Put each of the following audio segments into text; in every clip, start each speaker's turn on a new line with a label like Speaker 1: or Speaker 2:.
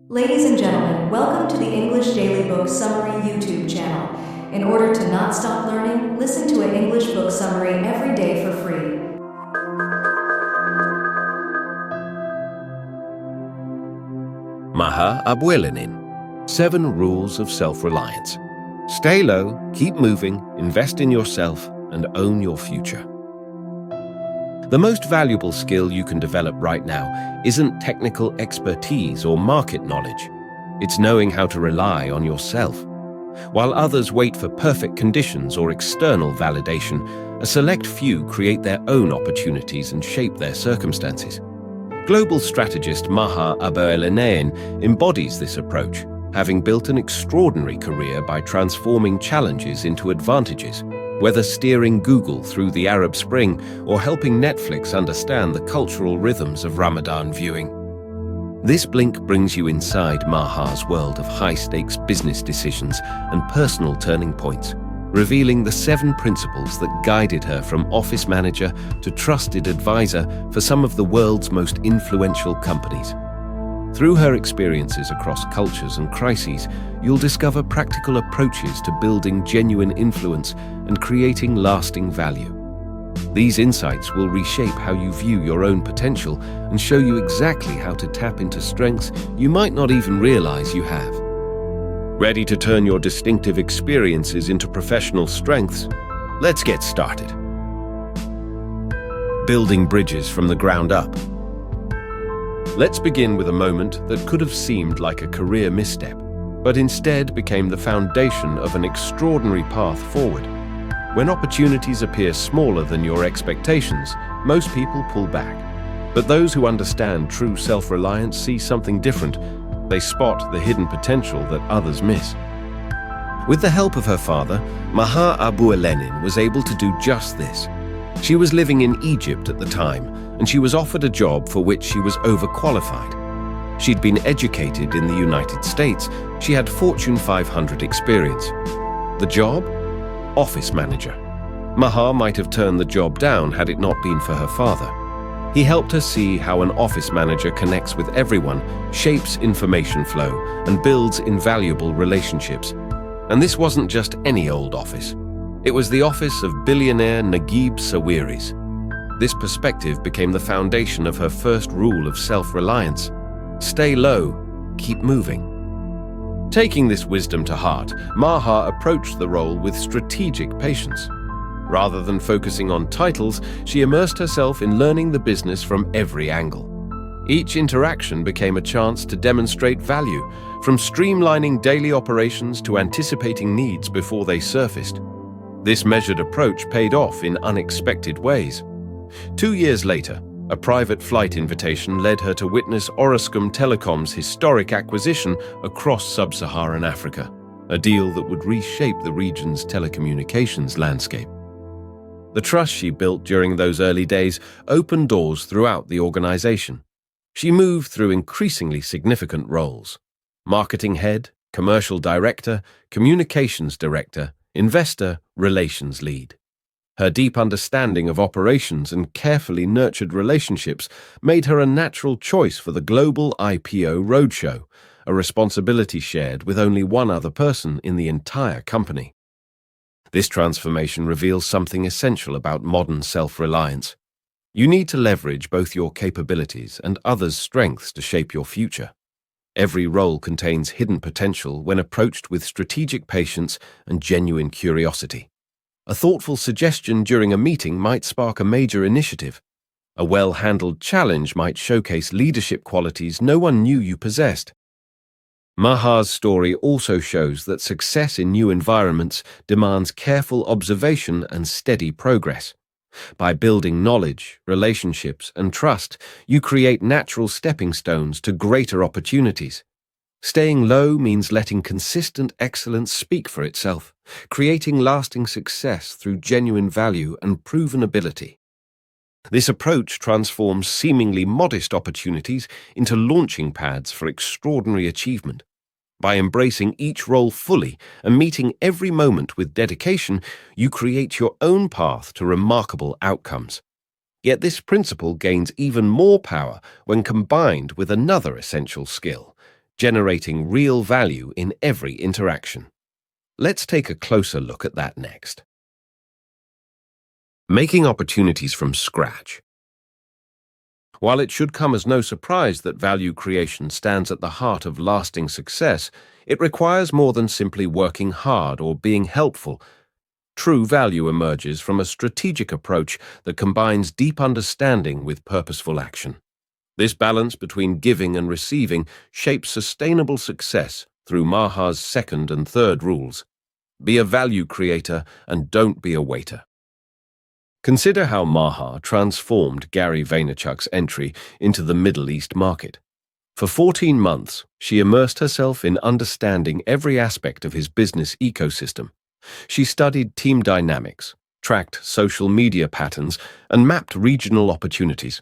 Speaker 1: Ladies and gentlemen, welcome to the English Daily Book Summary YouTube channel. In order to not stop learning, listen to an English book summary every day for free.
Speaker 2: Maha Abuelinin, 7 Rules of Self-Reliance. Stay low, keep moving, invest in yourself, and own your future. The most valuable skill you can develop right now isn't technical expertise or market knowledge. It's knowing how to rely on yourself. While others wait for perfect conditions or external validation, a select few create their own opportunities and shape their circumstances. Global strategist Maha Abuelinin embodies this approach, having built an extraordinary career by transforming challenges into advantages. Whether steering Google through the Arab Spring or helping Netflix understand the cultural rhythms of Ramadan viewing. This blink brings you inside Maha's world of high-stakes business decisions and personal turning points, revealing the 7 principles that guided her from office manager to trusted advisor for some of the world's most influential companies. Through her experiences across cultures and crises, you'll discover practical approaches to building genuine influence and creating lasting value. These insights will reshape how you view your own potential and show you exactly how to tap into strengths you might not even realize you have. Ready to turn your distinctive experiences into professional strengths? Let's get started. Building bridges from the ground up. Let's begin with a moment that could have seemed like a career misstep, but instead became the foundation of an extraordinary path forward. When opportunities appear smaller than your expectations, most people pull back. But those who understand true self-reliance see something different. They spot the hidden potential that others miss. With the help of her father, Maha Abuelinin was able to do just this. She was living in Egypt at the time, and she was offered a job for which she was overqualified. She'd been educated in the United States. She had Fortune 500 experience. The job? Office manager. Maha might have turned the job down had it not been for her father. He helped her see how an office manager connects with everyone, shapes information flow, and builds invaluable relationships. And this wasn't just any old office. It was the office of billionaire Naguib Sawiris. This perspective became the foundation of her first rule of self-reliance. Stay low, keep moving. Taking this wisdom to heart, Maha approached the role with strategic patience. Rather than focusing on titles, she immersed herself in learning the business from every angle. Each interaction became a chance to demonstrate value, from streamlining daily operations to anticipating needs before they surfaced. This measured approach paid off in unexpected ways. 2 years later, a private flight invitation led her to witness Orascom Telecom's historic acquisition across sub-Saharan Africa, a deal that would reshape the region's telecommunications landscape. The trust she built during those early days opened doors throughout the organization. She moved through increasingly significant roles: marketing head, commercial director, communications director, investor relations lead. Her deep understanding of operations and carefully nurtured relationships made her a natural choice for the global IPO roadshow, a responsibility shared with only one other person in the entire company. This transformation reveals something essential about modern self-reliance. You need to leverage both your capabilities and others' strengths to shape your future. Every role contains hidden potential when approached with strategic patience and genuine curiosity. A thoughtful suggestion during a meeting might spark a major initiative. A well-handled challenge might showcase leadership qualities no one knew you possessed. Maha's story also shows that success in new environments demands careful observation and steady progress. By building knowledge, relationships, and trust, you create natural stepping stones to greater opportunities. Staying low means letting consistent excellence speak for itself, creating lasting success through genuine value and proven ability. This approach transforms seemingly modest opportunities into launching pads for extraordinary achievement. By embracing each role fully and meeting every moment with dedication, you create your own path to remarkable outcomes. Yet this principle gains even more power when combined with another essential skill: generating real value in every interaction. Let's take a closer look at that next. Making opportunities from scratch. While it should come as no surprise that value creation stands at the heart of lasting success, it requires more than simply working hard or being helpful. True value emerges from a strategic approach that combines deep understanding with purposeful action. This balance between giving and receiving shapes sustainable success through Maha's second and third rules. Be a value creator and don't be a waiter. Consider how Maha transformed Gary Vaynerchuk's entry into the Middle East market. For 14 months, she immersed herself in understanding every aspect of his business ecosystem. She studied team dynamics, tracked social media patterns, and mapped regional opportunities.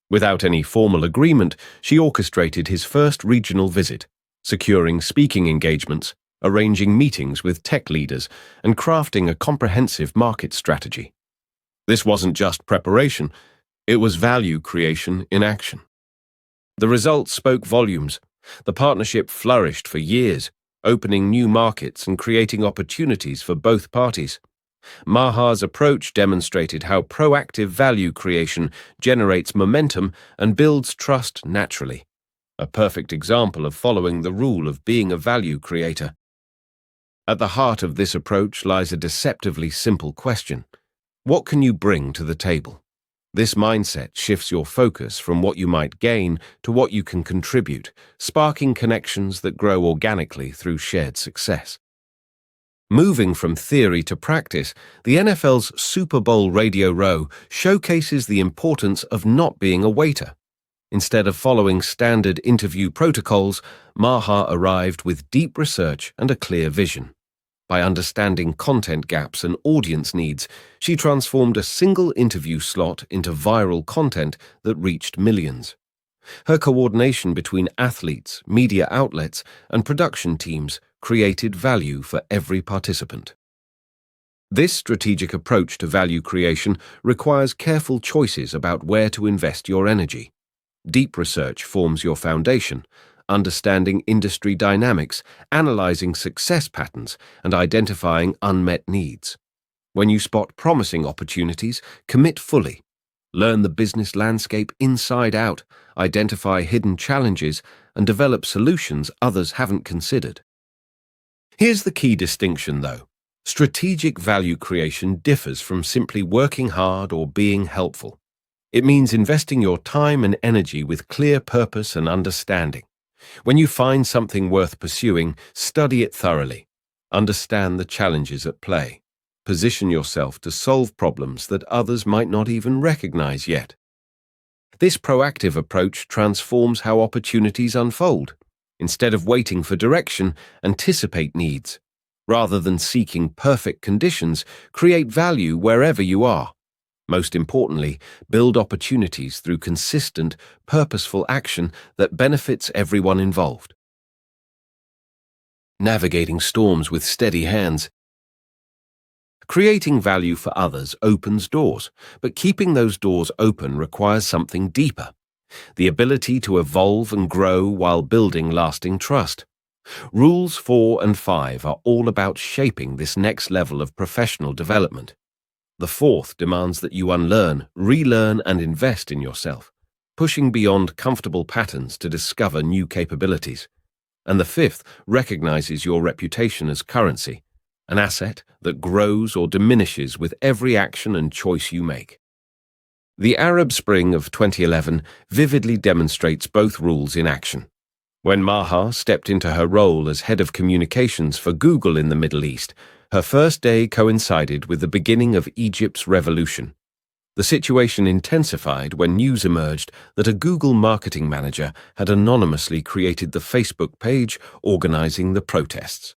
Speaker 2: Without any formal agreement, she orchestrated his first regional visit, securing speaking engagements, arranging meetings with tech leaders, and crafting a comprehensive market strategy. This wasn't just preparation, it was value creation in action. The results spoke volumes. The partnership flourished for years, opening new markets and creating opportunities for both parties. Maha's approach demonstrated how proactive value creation generates momentum and builds trust naturally. A perfect example of following the rule of being a value creator. At the heart of this approach lies a deceptively simple question. What can you bring to the table? This mindset shifts your focus from what you might gain to what you can contribute, sparking connections that grow organically through shared success. Moving from theory to practice, the NFL's Super Bowl Radio Row showcases the importance of not being a waiter. Instead of following standard interview protocols, Maha arrived with deep research and a clear vision. By understanding content gaps and audience needs, she transformed a single interview slot into viral content that reached millions. Her coordination between athletes, media outlets, and production teams created value for every participant. This strategic approach to value creation requires careful choices about where to invest your energy. Deep research forms your foundation, understanding industry dynamics, analyzing success patterns, and identifying unmet needs. When you spot promising opportunities, commit fully. Learn the business landscape inside out, identify hidden challenges, and develop solutions others haven't considered. Here's the key distinction, though. Strategic value creation differs from simply working hard or being helpful. It means investing your time and energy with clear purpose and understanding. When you find something worth pursuing, study it thoroughly. Understand the challenges at play. Position yourself to solve problems that others might not even recognize yet. This proactive approach transforms how opportunities unfold. Instead of waiting for direction, anticipate needs. Rather than seeking perfect conditions, create value wherever you are. Most importantly, build opportunities through consistent, purposeful action that benefits everyone involved. Navigating storms with steady hands. Creating value for others opens doors, but keeping those doors open requires something deeper. The ability to evolve and grow while building lasting trust. Rules 4 and 5 are all about shaping this next level of professional development. The fourth demands that you unlearn, relearn, and invest in yourself, pushing beyond comfortable patterns to discover new capabilities. And the fifth recognizes your reputation as currency, an asset that grows or diminishes with every action and choice you make. The Arab Spring of 2011 vividly demonstrates both rules in action. When Maha stepped into her role as head of communications for Google in the Middle East, her first day coincided with the beginning of Egypt's revolution. The situation intensified when news emerged that a Google marketing manager had anonymously created the Facebook page organizing the protests.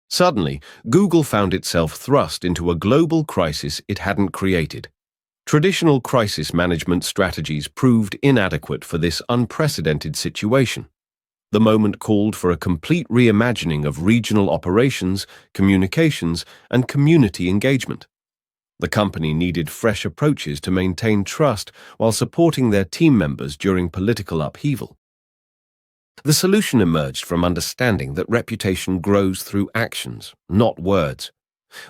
Speaker 2: Suddenly, Google found itself thrust into a global crisis it hadn't created. Traditional crisis management strategies proved inadequate for this unprecedented situation. The moment called for a complete reimagining of regional operations, communications, and community engagement. The company needed fresh approaches to maintain trust while supporting their team members during political upheaval. The solution emerged from understanding that reputation grows through actions, not words.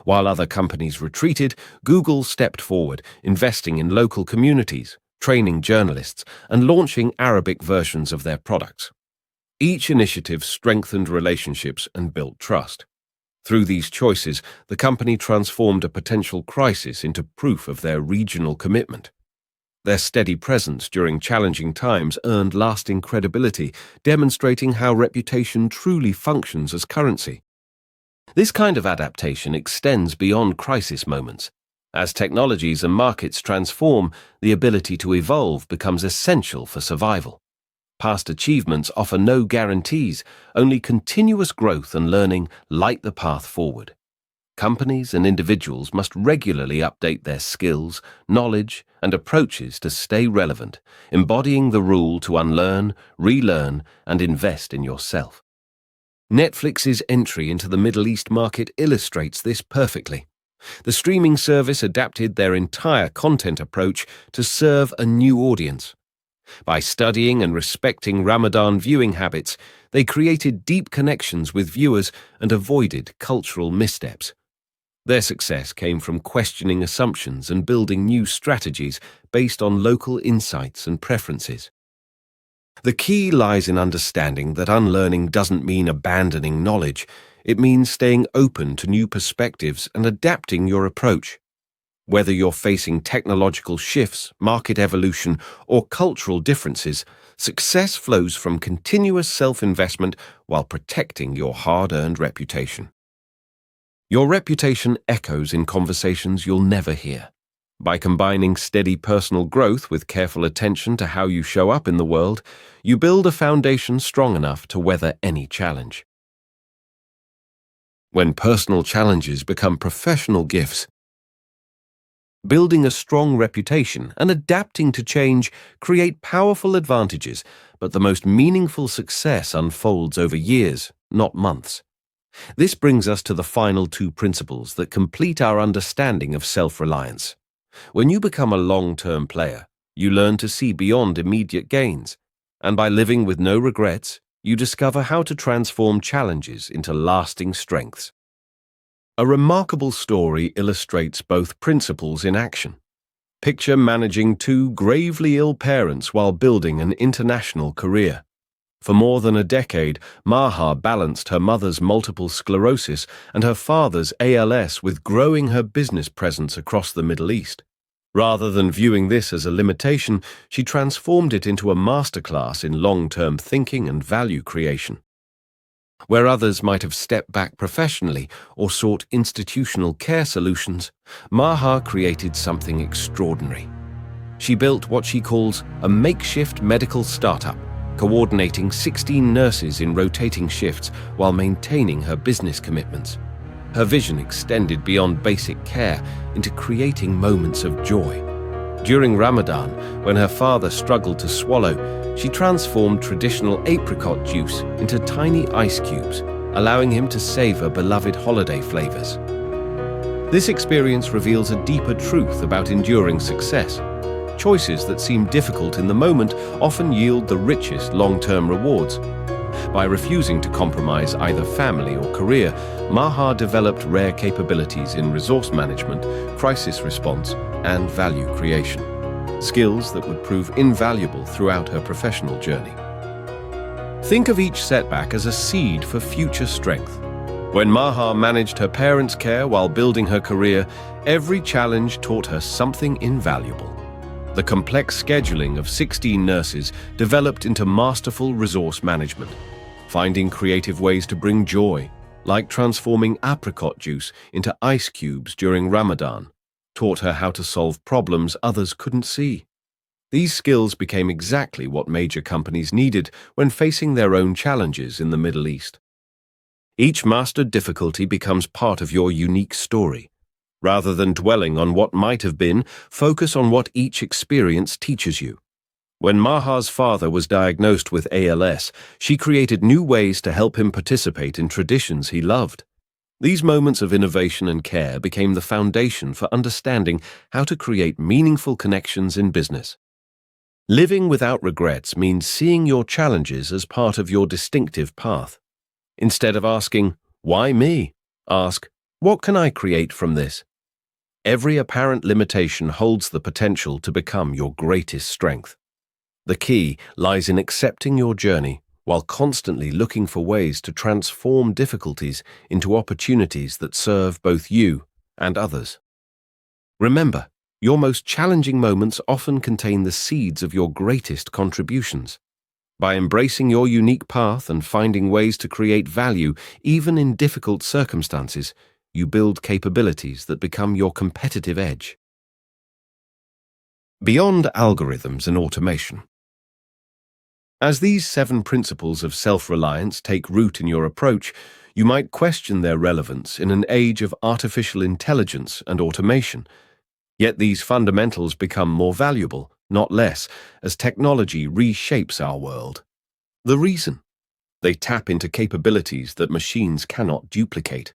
Speaker 2: While other companies retreated, Google stepped forward, investing in local communities, training journalists, and launching Arabic versions of their products. Each initiative strengthened relationships and built trust. Through these choices, the company transformed a potential crisis into proof of their regional commitment. Their steady presence during challenging times earned lasting credibility, demonstrating how reputation truly functions as currency. This kind of adaptation extends beyond crisis moments. As technologies and markets transform, the ability to evolve becomes essential for survival. Past achievements offer no guarantees, only continuous growth and learning light the path forward. Companies and individuals must regularly update their skills, knowledge, and approaches to stay relevant, embodying the rule to unlearn, relearn, and invest in yourself. Netflix's entry into the Middle East market illustrates this perfectly. The streaming service adapted their entire content approach to serve a new audience. By studying and respecting Ramadan viewing habits, they created deep connections with viewers and avoided cultural missteps. Their success came from questioning assumptions and building new strategies based on local insights and preferences. The key lies in understanding that unlearning doesn't mean abandoning knowledge. It means staying open to new perspectives and adapting your approach. Whether you're facing technological shifts, market evolution, or cultural differences, success flows from continuous self-investment while protecting your hard-earned reputation. Your reputation echoes in conversations you'll never hear. By combining steady personal growth with careful attention to how you show up in the world, you build a foundation strong enough to weather any challenge. When personal challenges become professional gifts, building a strong reputation and adapting to change create powerful advantages, but the most meaningful success unfolds over years, not months. This brings us to the final two principles that complete our understanding of self-reliance. When you become a long-term player, you learn to see beyond immediate gains, and by living with no regrets, you discover how to transform challenges into lasting strengths. A remarkable story illustrates both principles in action. Picture managing two gravely ill parents while building an international career. For more than a decade, Maha balanced her mother's multiple sclerosis and her father's ALS with growing her business presence across the Middle East. Rather than viewing this as a limitation, she transformed it into a masterclass in long-term thinking and value creation. Where others might have stepped back professionally or sought institutional care solutions, Maha created something extraordinary. She built what she calls a makeshift medical startup, coordinating 16 nurses in rotating shifts while maintaining her business commitments. Her vision extended beyond basic care into creating moments of joy. During Ramadan, when her father struggled to swallow, she transformed traditional apricot juice into tiny ice cubes, allowing him to savor beloved holiday flavors. This experience reveals a deeper truth about enduring success. Choices that seem difficult in the moment often yield the richest long-term rewards. By refusing to compromise either family or career, Maha developed rare capabilities in resource management, crisis response, and value creation, skills that would prove invaluable throughout her professional journey. Think of each setback as a seed for future strength. When Maha managed her parents' care while building her career, every challenge taught her something invaluable. The complex scheduling of 16 nurses developed into masterful resource management, finding creative ways to bring joy, like transforming apricot juice into ice cubes during Ramadan, taught her how to solve problems others couldn't see. These skills became exactly what major companies needed when facing their own challenges in the Middle East. Each mastered difficulty becomes part of your unique story. Rather than dwelling on what might have been, focus on what each experience teaches you. When Maha's father was diagnosed with ALS, she created new ways to help him participate in traditions he loved. These moments of innovation and care became the foundation for understanding how to create meaningful connections in business. Living without regrets means seeing your challenges as part of your distinctive path. Instead of asking, "Why me?" ask, "What can I create from this?" Every apparent limitation holds the potential to become your greatest strength. The key lies in accepting your journey while constantly looking for ways to transform difficulties into opportunities that serve both you and others. Remember, your most challenging moments often contain the seeds of your greatest contributions. By embracing your unique path and finding ways to create value, even in difficult circumstances, you build capabilities that become your competitive edge. Beyond algorithms and automation. As these 7 principles of self-reliance take root in your approach, you might question their relevance in an age of artificial intelligence and automation. Yet these fundamentals become more valuable, not less, as technology reshapes our world. The reason? They tap into capabilities that machines cannot duplicate.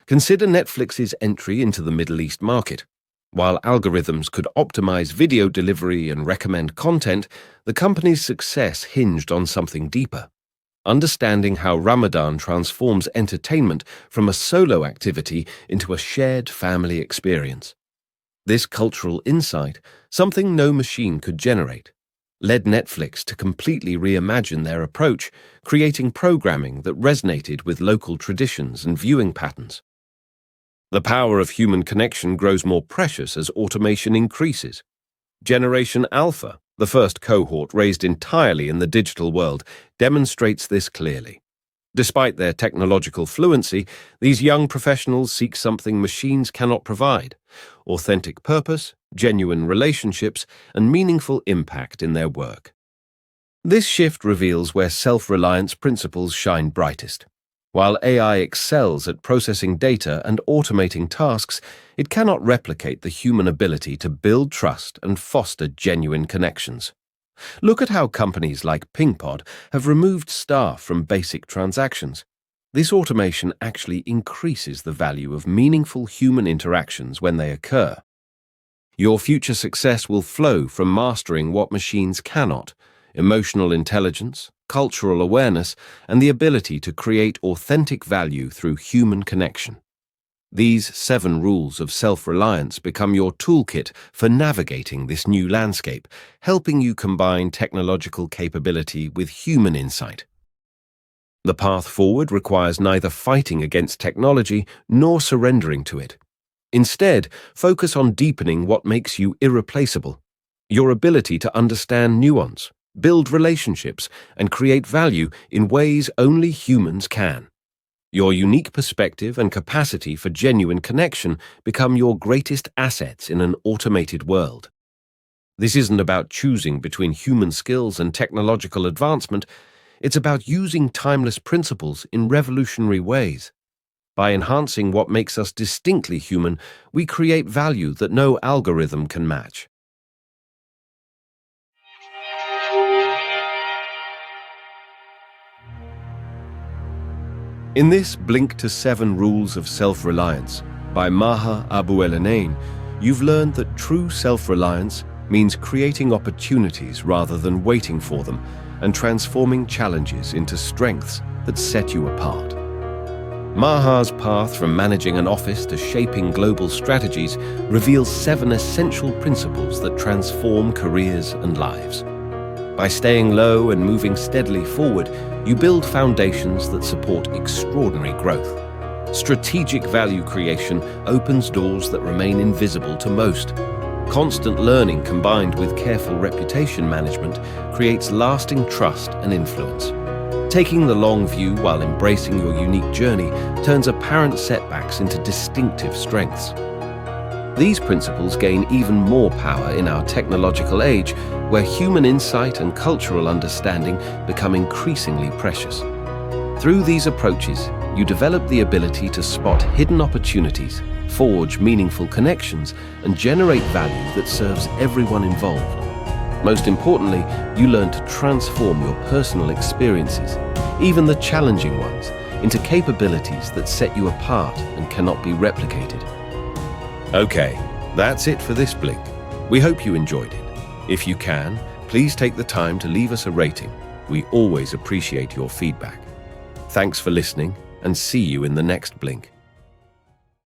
Speaker 2: Consider Netflix's entry into the Middle East market. While algorithms could optimize video delivery and recommend content, the company's success hinged on something deeper. Understanding how Ramadan transforms entertainment from a solo activity into a shared family experience. This cultural insight, something no machine could generate, led Netflix to completely reimagine their approach, creating programming that resonated with local traditions and viewing patterns. The power of human connection grows more precious as automation increases. Generation Alpha, the first cohort raised entirely in the digital world, demonstrates this clearly. Despite their technological fluency, these young professionals seek something machines cannot provide: authentic purpose, genuine relationships, and meaningful impact in their work. This shift reveals where self-reliance principles shine brightest. While AI excels at processing data and automating tasks, it cannot replicate the human ability to build trust and foster genuine connections. Look at how companies like PingPod have removed staff from basic transactions. This automation actually increases the value of meaningful human interactions when they occur. Your future success will flow from mastering what machines cannot: emotional intelligence, cultural awareness, and the ability to create authentic value through human connection. These 7 rules of self-reliance become your toolkit for navigating this new landscape, helping you combine technological capability with human insight. The path forward requires neither fighting against technology nor surrendering to it. Instead, focus on deepening what makes you irreplaceable: your ability to understand nuance, build relationships, and create value in ways only humans can. Your unique perspective and capacity for genuine connection become your greatest assets in an automated world. This isn't about choosing between human skills and technological advancement. It's about using timeless principles in revolutionary ways. By enhancing what makes us distinctly human, we create value that no algorithm can match. In this Blink to 7 Rules of Self-Reliance by Maha Abu-El-Enain, you've learned that true self-reliance means creating opportunities rather than waiting for them, and transforming challenges into strengths that set you apart. Maha's path from managing an office to shaping global strategies reveals 7 essential principles that transform careers and lives. By staying low and moving steadily forward, you build foundations that support extraordinary growth. Strategic value creation opens doors that remain invisible to most. Constant learning combined with careful reputation management creates lasting trust and influence. Taking the long view while embracing your unique journey turns apparent setbacks into distinctive strengths. These principles gain even more power in our technological age, where human insight and cultural understanding become increasingly precious. Through these approaches, you develop the ability to spot hidden opportunities, forge meaningful connections, and generate value that serves everyone involved. Most importantly, you learn to transform your personal experiences, even the challenging ones, into capabilities that set you apart and cannot be replicated. Okay, that's it for this Blink. We hope you enjoyed it. If you can, Please take the time to leave us a rating. We always appreciate your feedback. Thanks for listening, and see you in the next Blink.